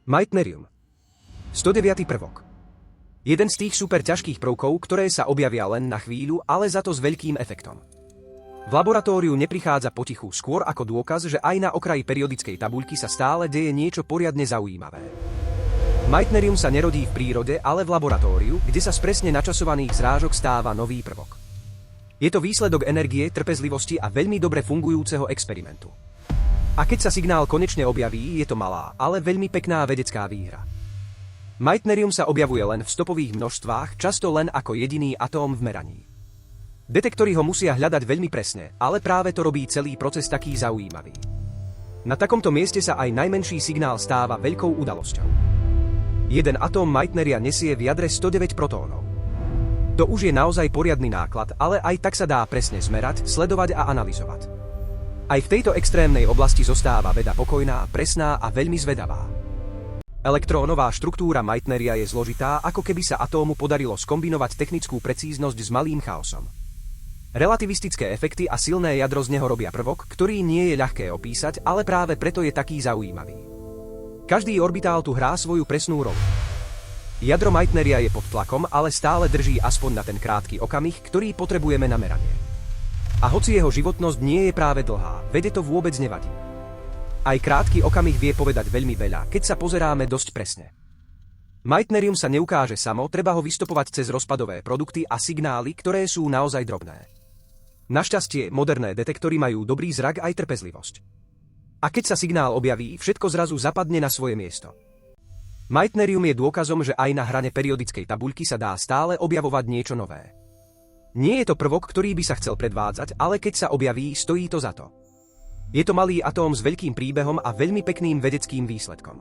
Meitnerium. 109. prvok. Jeden z tých super ťažkých prvkov, ktoré sa objavia len na chvíľu, ale za to s veľkým efektom. V laboratóriu neprichádza potichu, skôr ako dôkaz, že aj na okraji periodickej tabuľky sa stále deje niečo poriadne zaujímavé. Meitnerium sa nerodí v prírode, ale v laboratóriu, kde sa z presne načasovaných zrážok stáva nový prvok. Je to výsledok energie, trpezlivosti a veľmi dobre fungujúceho experimentu. A keď sa signál konečne objaví, je to malá, ale veľmi pekná vedecká výhra. Meitnerium sa objavuje len v stopových množstvách, často len ako jediný atóm v meraní. Detektory ho musia hľadať veľmi presne, ale práve to robí celý proces taký zaujímavý. Na takomto mieste sa aj najmenší signál stáva veľkou udalosťou. Jeden atóm Meitneria nesie v jadre 109 protónov. To už je naozaj poriadny náklad, ale aj tak sa dá presne zmerať, sledovať a analyzovať. Aj v tejto extrémnej oblasti zostáva veda pokojná, presná a veľmi zvedavá. Elektrónová štruktúra Meitneria je zložitá, ako keby sa atómu podarilo skombinovať technickú precíznosť s malým chaosom. Relativistické efekty a silné jadro z neho robia prvok, ktorý nie je ľahké opísať, ale práve preto je taký zaujímavý. Každý orbitál tu hrá svoju presnú rolu. Jadro Meitneria je pod tlakom, ale stále drží aspoň na ten krátky okamih, ktorý potrebujeme na meranie. A hoci jeho životnosť nie je práve dlhá, vede to vôbec nevadí. Aj krátky okamih vie povedať veľmi veľa, keď sa pozeráme dosť presne. Meitnerium sa neukáže samo, treba ho vystopovať cez rozpadové produkty a signály, ktoré sú naozaj drobné. Našťastie, moderné detektory majú dobrý zrak aj trpezlivosť. A keď sa signál objaví, všetko zrazu zapadne na svoje miesto. Meitnerium je dôkazom, že aj na hrane periodickej tabuľky sa dá stále objavovať niečo nové. Nie je to prvok, ktorý by sa chcel predvádzať, ale keď sa objaví, stojí to za to. Je to malý atóm s veľkým príbehom a veľmi pekným vedeckým výsledkom.